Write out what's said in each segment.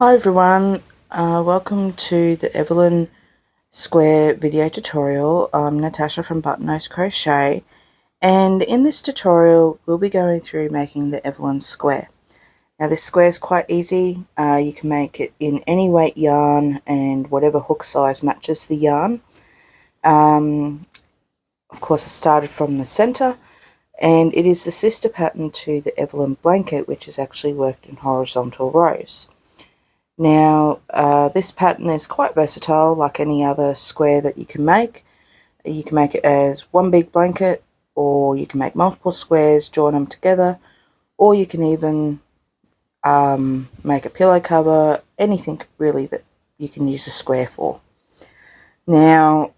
Hi everyone, welcome to the Evalyn Square video tutorial. I'm Natasha from Buttonnose Crochet, and in this tutorial we'll be going through making the Evalyn Square. Now this square is quite easy. You can make it in any weight yarn and whatever hook size matches the yarn. Of course I started from the center, and it is the sister pattern to the Evalyn blanket, which is actually worked in horizontal rows. Now, this pattern is quite versatile, like any other square that you can make. You can make it as one big blanket, or you can make multiple squares, join them together, or you can even make a pillow cover, anything really that you can use a square for. Now,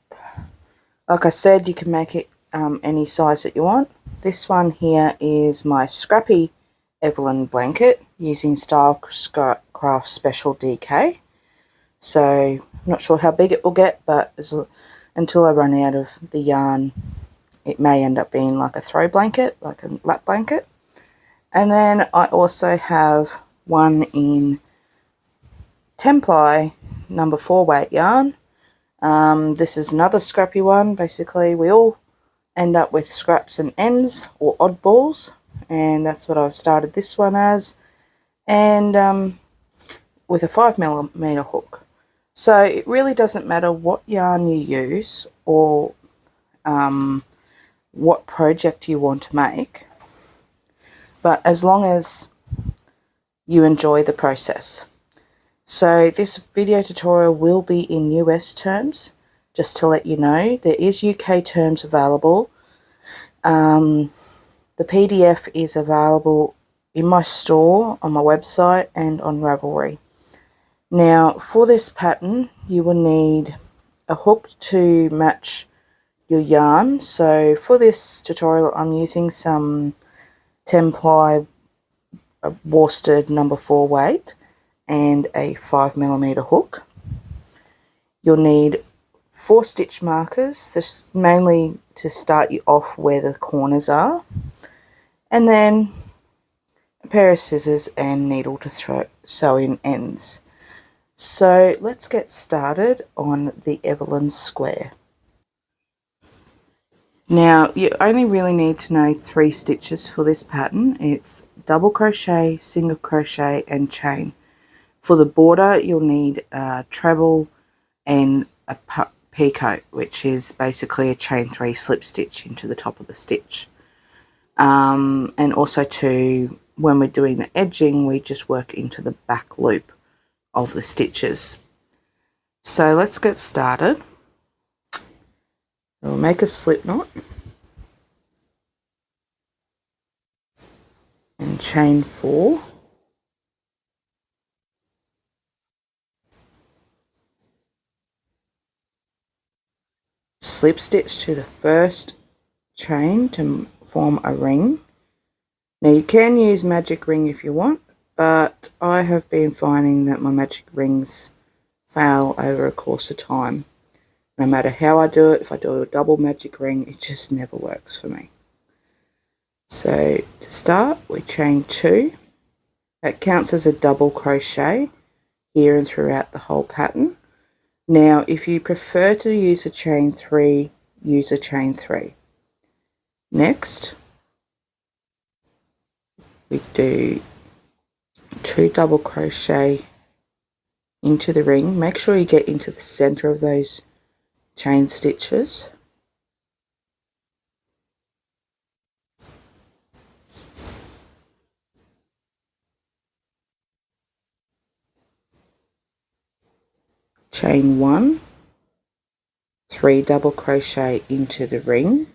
like I said, you can make it any size that you want. This one here is my scrappy Evalyn blanket using Stylecraft Special DK. So I'm not sure how big it will get, but until I run out of the yarn, it may end up being like a throw blanket, like a lap blanket. And then I also have one in 10 ply number 4 weight yarn. This is another scrappy one. Basically we all end up with scraps and ends or oddballs, and that's what I've started this one as, and with a 5mm hook. So it really doesn't matter what yarn you use or what project you want to make, but as long as you enjoy the process. So this video tutorial will be in US terms, just to let you know. There is UK terms available. The PDF is available in my store, on my website, and on Ravelry. Now, for this pattern, you will need a hook to match your yarn. So for this tutorial, I'm using some 10 ply worsted number 4 weight and a 5mm hook. You'll need 4 stitch markers, this mainly to start you off where the corners are, and then a pair of scissors and needle to sew in ends. So let's get started on the Evalyn Square. Now you only really need to know 3 stitches for this pattern. It's double crochet, single crochet and chain. For the border you'll need a treble and a picot, which is basically a chain 3 slip stitch into the top of the stitch. And also when we're doing the edging, we just work into the back loop of the stitches. So let's get started. We'll make a slip knot and chain 4. Slip stitch to the first chain to form a ring. Now you can use magic ring if you want, but I have been finding that my magic rings fail over a course of time. No matter how I do it, if I do a double magic ring, it just never works for me. So to start, we chain 2. That counts as a double crochet here and throughout the whole pattern. Now if you prefer to use a chain 3, use a chain 3. Next we do 2 double crochet into the ring. Make sure you get into the center of those chain stitches. Chain 1, 3 double crochet into the ring,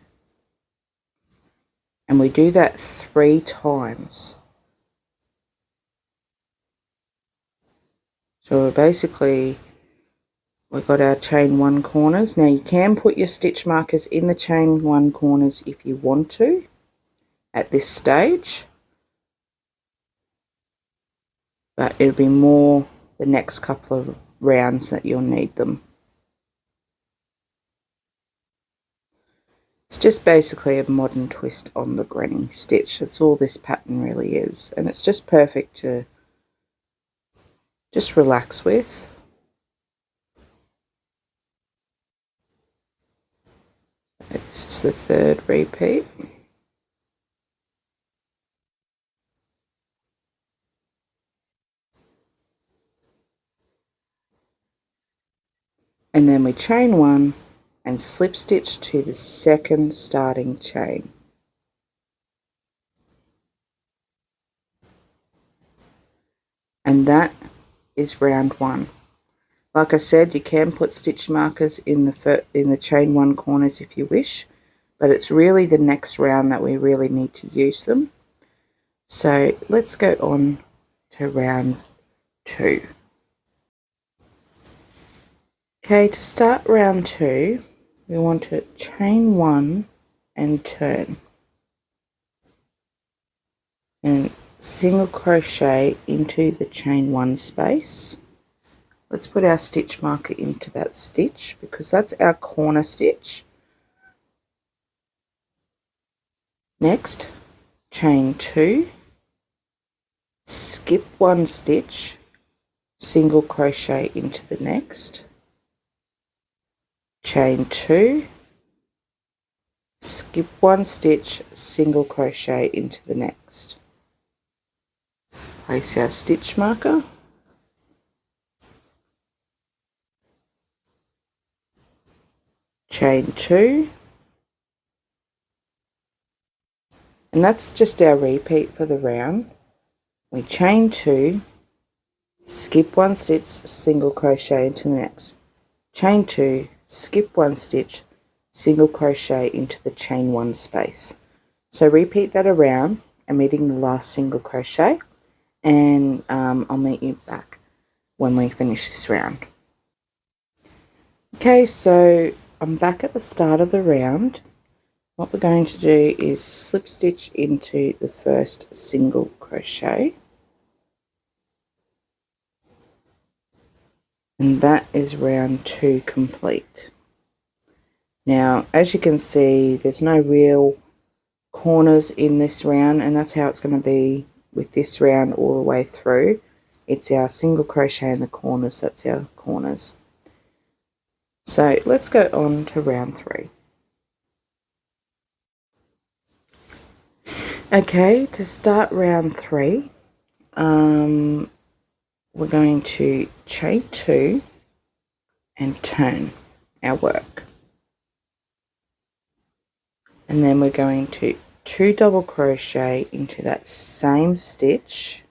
and we do that 3 times. So basically we've got our chain 1 corners. Now you can put your stitch markers in the chain 1 corners if you want to at this stage, but it'll be more the next couple of rounds that you'll need them. It's just basically a modern twist on the granny stitch. That's all this pattern really is, and it's just perfect to just relax with. This is the third repeat. And then we chain 1 and slip stitch to the second starting chain. And that is round 1. Like I said, you can put stitch markers in the chain 1 corners if you wish, but it's really the next round that we really need to use them. So let's go on to round 2. Okay, to start round 2, we want to chain 1 and turn. And single crochet into the chain 1 space. Let's put our stitch marker into that stitch because that's our corner stitch. Next, chain 2, skip 1 stitch, single crochet into the next, chain 2, skip 1 stitch, single crochet into the next. Place our stitch marker, chain 2, and that's just our repeat for the round. We chain 2, skip 1 stitch, single crochet into the next, chain 2, skip 1 stitch, single crochet into the chain 1 space. So repeat that around, omitting the last single crochet, and I'll meet you back when we finish this round. Okay, so I'm back at the start of the round. What we're going to do is slip stitch into the first single crochet, and that is round 2 complete. Now, as you can see, there's no real corners in this round, and that's how it's going to be with this round all the way through. It's our single crochet in the corners, that's our corners. So let's go on to round 3. Okay, to start round 3, we're going to chain 2 and turn our work. And then we're going to 2 double crochet into that same stitch.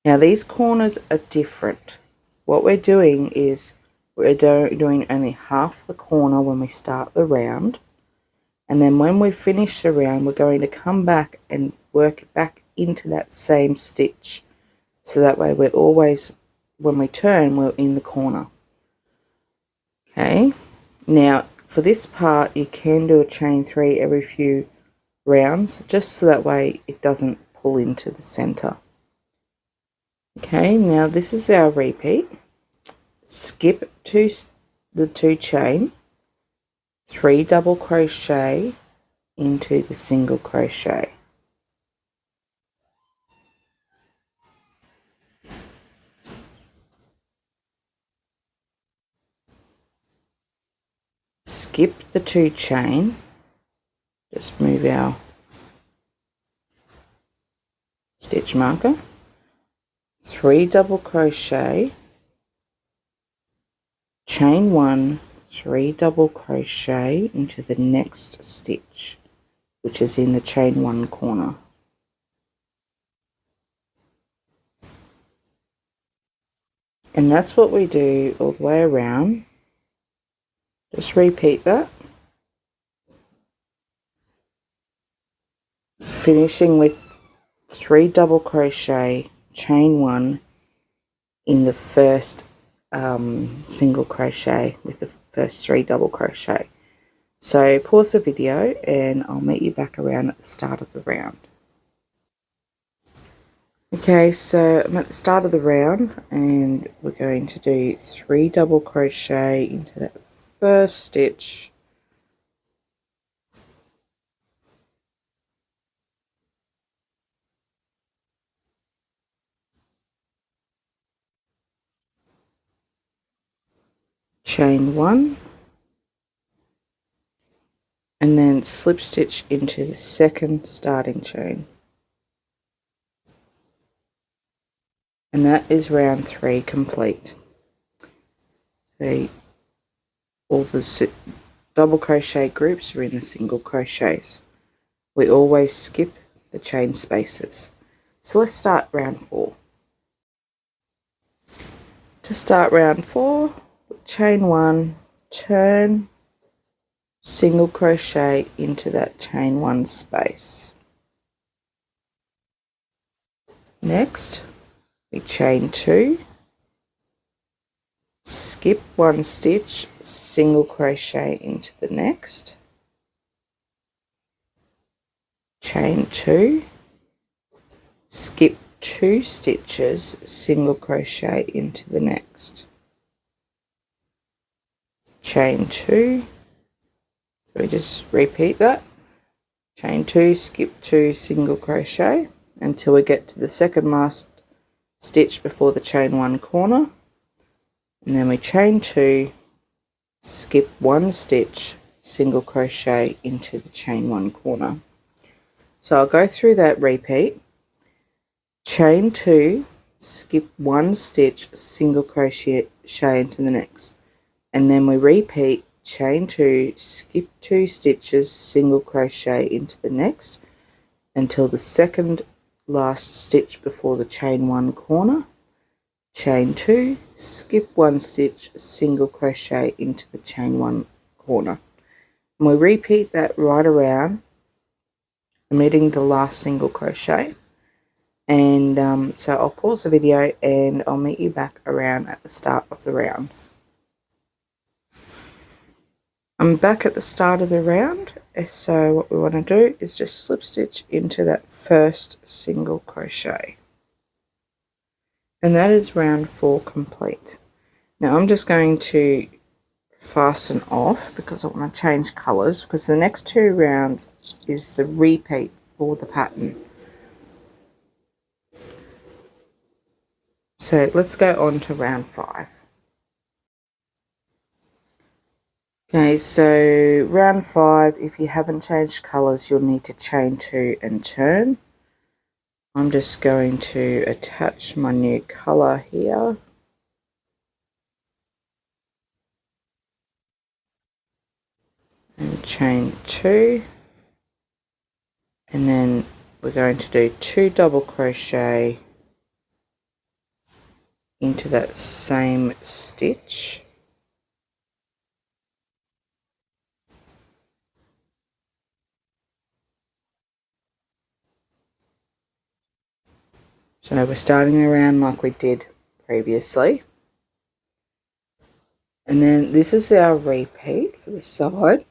Now these corners are different. What we're doing is we're doing only half the corner when we start the round, and then when we finish the round we're going to come back and work back into that same stitch, so that way we're always, when we turn, we're in the corner. Okay, now for this part you can do a chain 3 every few rounds, just so that way it doesn't pull into the center. Okay, now this is our repeat. Skip the 2 chain, 3 double crochet into the single crochet. Skip the 2 chain, just move our stitch marker, 3 double crochet, chain 1, 3 double crochet into the next stitch, which is in the chain 1 corner. And that's what we do all the way around. Just repeat that, finishing with 3 double crochet, chain 1 in the first single crochet with the first 3 double crochet. So pause the video and I'll meet you back around at the start of the round. Okay, so I'm at the start of the round and we're going to do 3 double crochet into that first stitch, chain 1, and then slip stitch into the second starting chain. And that is round 3 complete. See, all the double crochet groups are in the single crochets. We always skip the chain spaces. So let's start round 4. To start round 4, chain 1, turn, single crochet into that chain 1 space. Next, we chain 2, skip 1 stitch, single crochet into the next, chain 2, skip 2 stitches, single crochet into the next, chain 2, so we just repeat that, chain 2, skip 2, single crochet until we get to the second last stitch before the chain 1 corner, and then we chain 2, skip 1 stitch, single crochet into the chain 1 corner. So I'll go through that repeat. Chain 2, skip 1 stitch, single crochet into the next, and then we repeat chain 2, skip 2 stitches, single crochet into the next until the second last stitch before the chain 1 corner, chain 2, skip 1 stitch, single crochet into the chain 1 corner, and we repeat that right around, omitting the last single crochet. And so I'll pause the video and I'll meet you back around at the start of the round. I'm back at the start of the round, so what we want to do is just slip stitch into that first single crochet. And that is round 4 complete. Now I'm just going to fasten off because I want to change colours, because the next 2 rounds is the repeat for the pattern. So let's go on to round 5. Okay, so round 5, if you haven't changed colours, you'll need to chain 2 and turn. I'm just going to attach my new colour here. And chain 2. And then we're going to do 2 double crochet into that same stitch. So we're starting around like we did previously. And then this is our repeat for the side.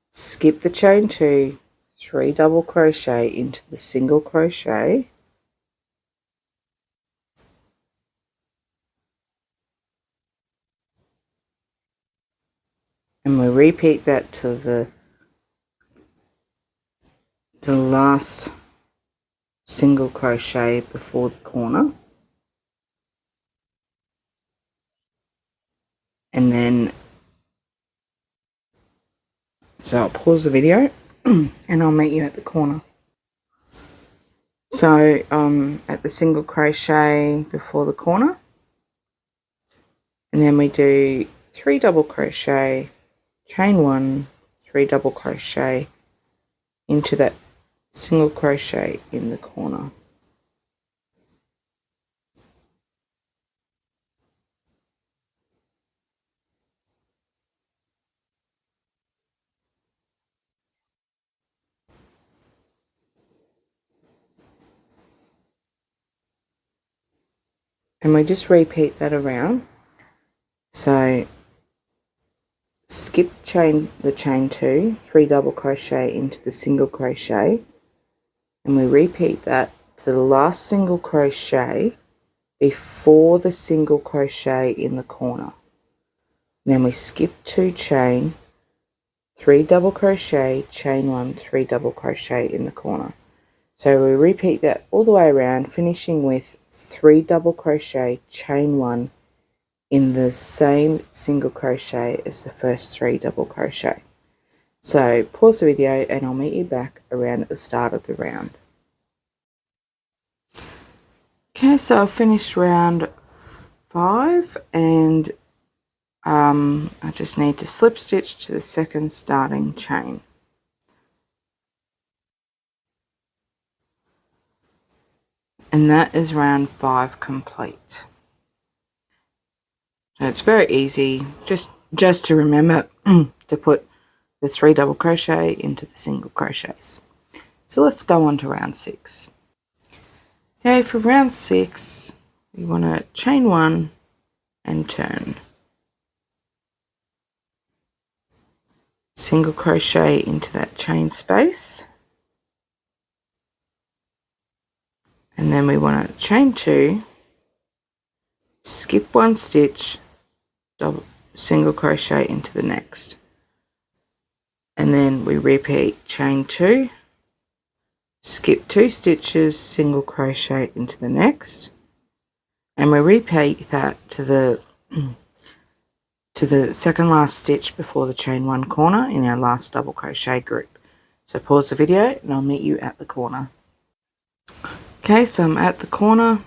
Skip the chain 2, 3 double crochet into the single crochet. And we repeat that to the last single crochet before the corner. And then, so I'll pause the video and I'll meet you at the corner. So at the single crochet before the corner, and then we do 3 double crochet, chain 1, 3 double crochet into that single crochet in the corner. And we just repeat that around. So skip the chain 2, 3 double crochet into the single crochet, and we repeat that to the last single crochet before the single crochet in the corner. Then we skip 2 chain, 3 double crochet, chain 1, 3 double crochet in the corner. So we repeat that all the way around, finishing with 3 double crochet, chain 1 in the same single crochet as the first 3 double crochet. So pause the video and I'll meet you back around at the start of the round. Okay, so I've finished round 5 and I just need to slip stitch to the second starting chain. And that is round 5 complete. So it's very easy, just to remember to put the 3 double crochet into the single crochets. So let's go on to round 6. Okay, for round 6, you want to chain 1 and turn. Single crochet into that chain space. And then we want to chain 2, skip 1 stitch, double single crochet into the next. And then we repeat chain 2, skip 2 stitches, single crochet into the next, and we repeat that to the second last stitch before the chain 1 corner in our last double crochet group. So pause the video and I'll meet you at the corner. Okay, so I'm at the corner,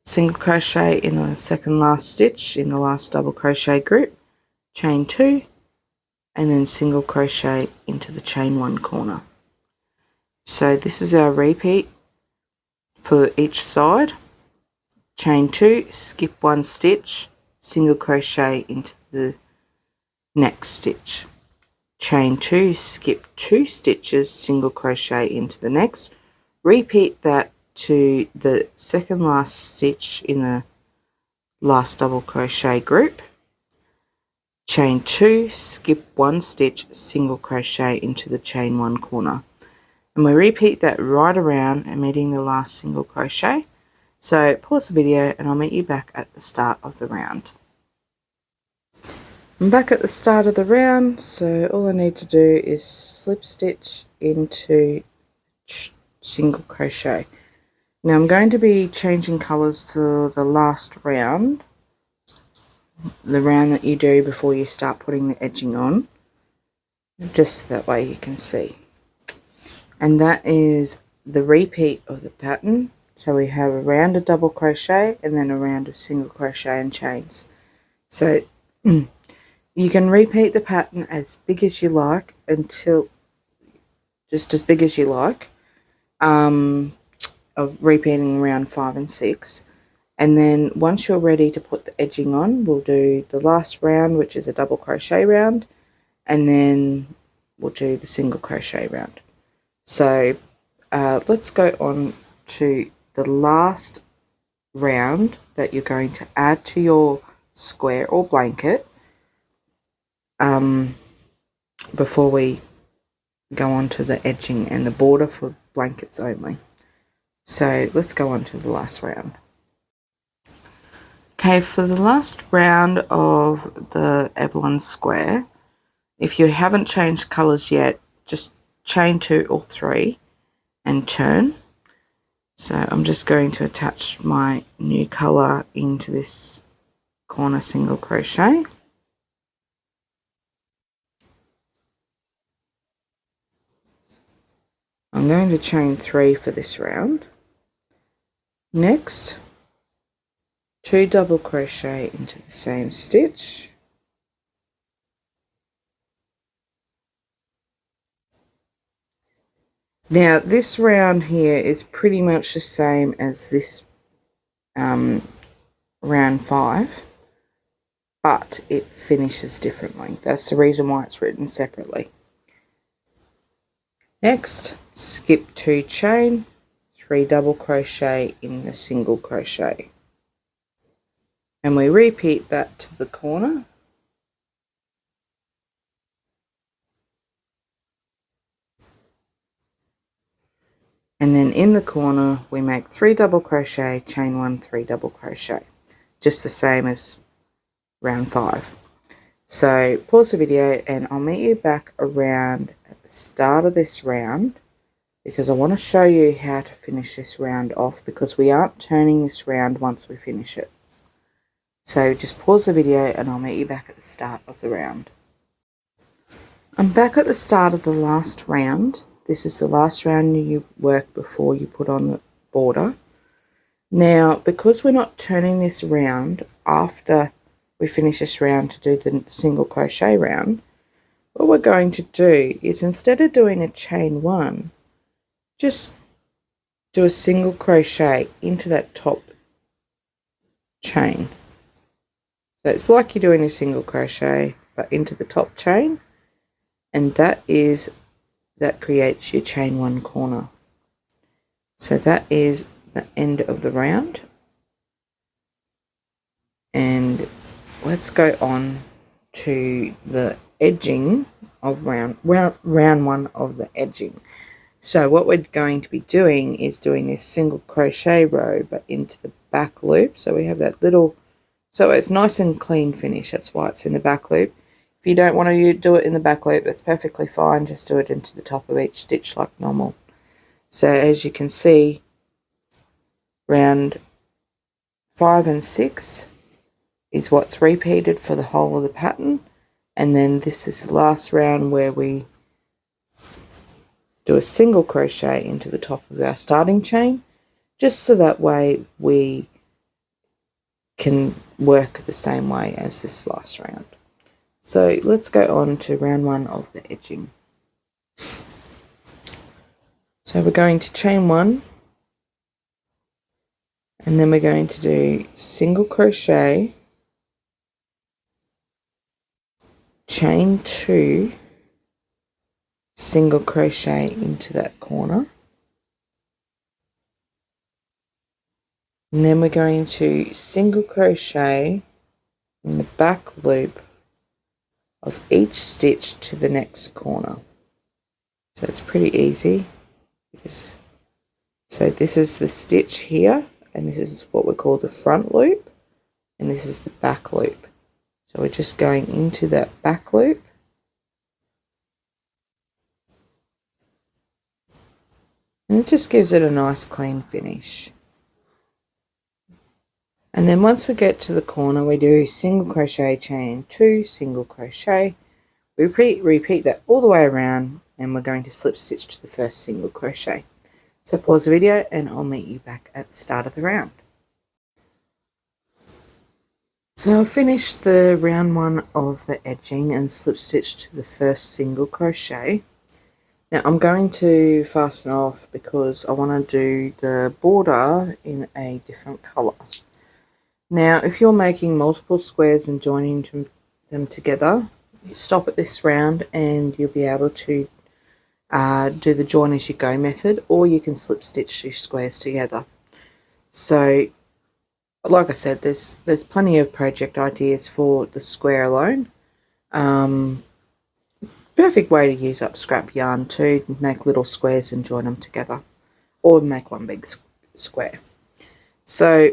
single crochet in the second last stitch in the last double crochet group, chain 2, and then single crochet into the chain 1 corner. So this is our repeat for each side. Chain 2, skip 1 stitch, single crochet into the next stitch. Chain 2, skip 2 stitches, single crochet into the next. Repeat that to the second last stitch in the last double crochet group. Chain 2, skip 1 stitch, single crochet into the chain 1 corner. And we repeat that right around and meeting the last single crochet. So pause the video and I'll meet you back at the start of the round. I'm back at the start of the round, so all I need to do is slip stitch into single crochet. Now I'm going to be changing colours to the last round, the round that you do before you start putting the edging on, just that way you can see. And that is the repeat of the pattern. So we have a round of double crochet and then a round of single crochet and chains. So you can repeat the pattern as big as you like, until just as big as you like, of repeating round 5 and 6. And then once you're ready to put the edging on, we'll do the last round, which is a double crochet round, and then we'll do the single crochet round. So let's go on to the last round that you're going to add to your square or blanket before we go on to the edging and the border for blankets only. So let's go on to the last round. Okay, for the last round of the Evalyn Square, if you haven't changed colours yet, just chain 2 or 3 and turn. So I'm just going to attach my new colour into this corner single crochet. I'm going to chain 3 for this round. Next, 2 double crochet into the same stitch. Now this round here is pretty much the same as this round 5, but it finishes differently. That's the reason why it's written separately. Next, skip 2 chain, 3 double crochet in the single crochet, and we repeat that to the corner. And then in the corner we make 3 double crochet, chain 1, 3 double crochet, just the same as round 5. So pause the video and I'll meet you back around at the start of this round, because I want to show you how to finish this round off, because we aren't turning this round once we finish it. So just pause the video and I'll meet you back at the start of the round. I'm back at the start of the last round. This is the last round you work before you put on the border. Now, because we're not turning this round after we finish this round to do the single crochet round, what we're going to do is, instead of doing a chain one, just do a single crochet into that top chain. So it's like you're doing a single crochet but into the top chain, and that creates your chain one corner. So that is the end of the round, and let's go on to the edging of round one of the edging. So what we're going to be doing is doing this single crochet row but into the back loop. So we have that little, so it's nice and clean finish, that's why it's in the back loop. If you don't want to do it in the back loop, that's perfectly fine, just do it into the top of each stitch like normal. So as you can see, round 5 and 6 is what's repeated for the whole of the pattern, and then this is the last round where we do a single crochet into the top of our starting chain, just so that way we can work the same way as this last round. So let's go on to round one of the edging. So we're going to chain one, and then we're going to do single crochet, chain two, single crochet into that corner, and then we're going to single crochet in the back loop of each stitch to the next corner. So it's pretty easy. So this is the stitch here, and this is what we call the front loop, and this is the back loop. So we're just going into that back loop, and it just gives it a nice clean finish. And then once we get to the corner, we do single crochet, chain two, single crochet. We repeat that all the way around, and we're going to slip stitch to the first single crochet. So pause the video and I'll meet you back at the start of the round. So I've finished the round one of the edging and slip stitch to the first single crochet. Now I'm going to fasten off because I want to do the border in a different colour. Now if you're making multiple squares and joining them together, you stop at this round and you'll be able to do the join as you go method, or you can slip stitch your squares together. So like I said, there's plenty of project ideas for the square alone. Perfect way to use up scrap yarn too, make little squares and join them together, or make one big square. So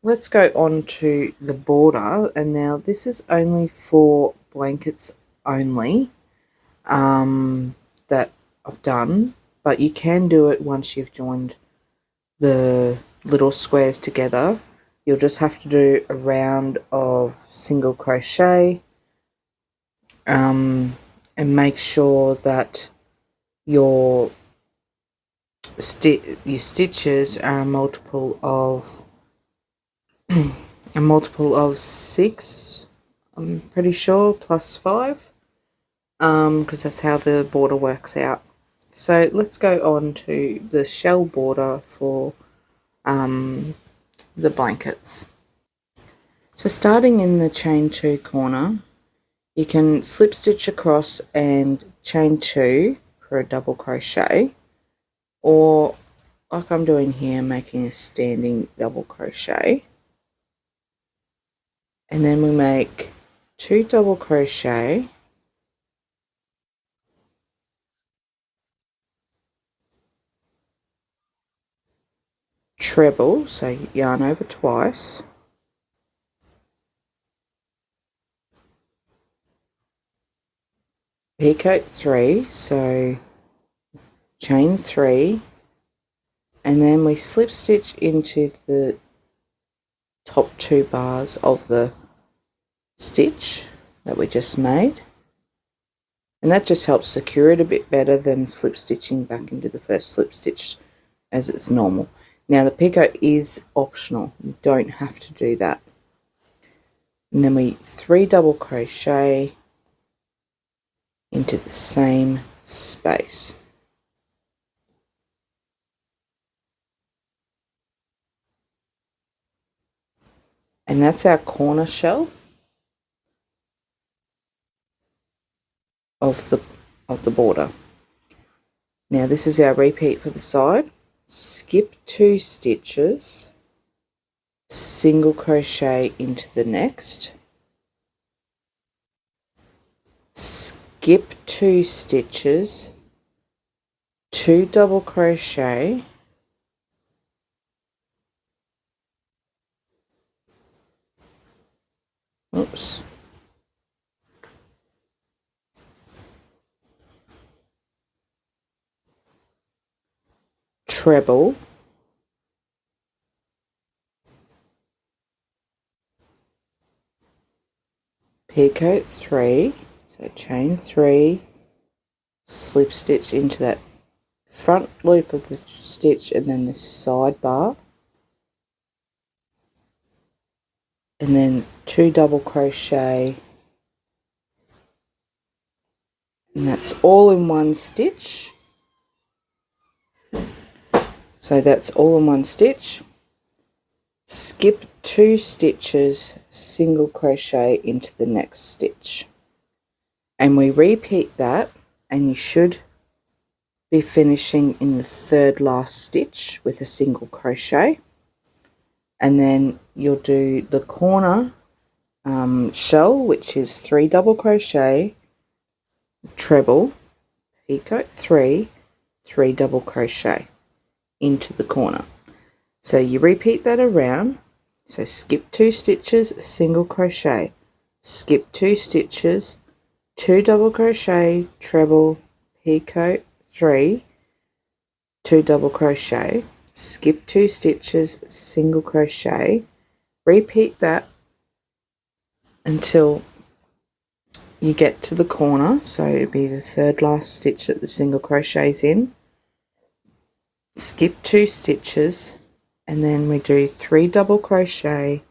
let's go on to the border, and now this is only for blankets only that I've done, but you can do it once you've joined the little squares together. You'll just have to do a round of single crochet, and make sure that your stitches are a multiple of 6, I'm pretty sure, plus 5, because that's how the border works out. So let's go on to the shell border for the blankets. So starting in the chain 2 corner, you can slip stitch across and chain 2 for a double crochet, or like I'm doing here, making a standing double crochet, and then we make 2 double crochet, treble, so yarn over twice, peacoat 3, so chain 3, and then we slip stitch into the top 2 bars of the stitch that we just made, and that just helps secure it a bit better than slip stitching back into the first slip stitch as it's normal. Now the picot is optional, you don't have to do that. And then we 3 double crochet into the same space. And that's our corner shell of the border. Now this is our repeat for the side. Skip 2 stitches, single crochet into the next, skip 2 stitches, 2 double crochet, oops, treble, picot 3, so chain 3, slip stitch into that front loop of the stitch and then this side bar, and then 2 double crochet, and that's all in one stitch. So that's all in one stitch. Skip 2 stitches, single crochet into the next stitch, and we repeat that, and you should be finishing in the third last stitch with a single crochet, and then you'll do the corner shell, which is 3 double crochet, treble, picot 3, 3 double crochet into the corner. So you repeat that around. So skip 2 stitches, single crochet, skip 2 stitches, 2 double crochet, treble, picot 3, 2 double crochet, skip 2 stitches, single crochet, repeat that until you get to the corner, so it'll be the third last stitch that the single crochet's in, skip 2 stitches, and then we do 3 double crochet,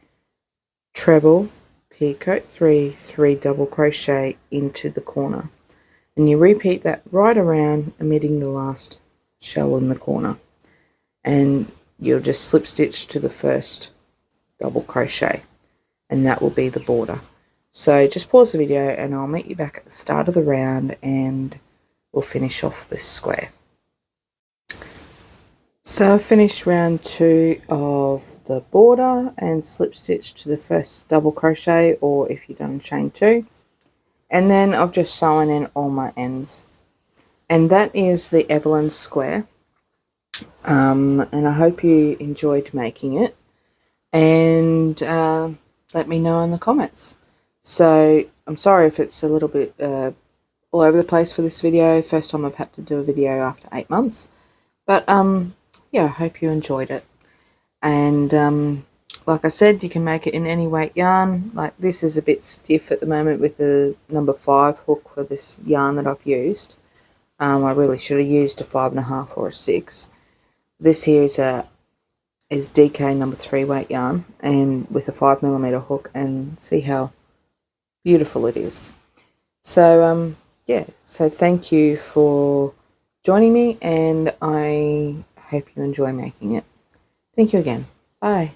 treble, picot 3, 3 double crochet into the corner, and you repeat that right around, omitting the last shell in the corner, and you'll just slip stitch to the first double crochet, and that will be the border. So just pause the video and I'll meet you back at the start of the round and we'll finish off this square. So I've finished round 2 of the border and slip stitch to the first double crochet, or if you've done chain 2, and then I've just sewn in all my ends, and that is the Evalyn Square. And I hope you enjoyed making it, and let me know in the comments. So I'm sorry if it's a little bit all over the place for this video. First time I've had to do a video after 8 months, but yeah, I hope you enjoyed it. And like I said, you can make it in any weight yarn. Like this is a bit stiff at the moment with the number 5 hook for this yarn that I've used. I really should have used a 5.5 or a 6. This here is DK number 3 weight yarn, and with a 5mm hook, and see how beautiful it is. So yeah, so thank you for joining me, and I hope you enjoy making it. Thank you again. Bye.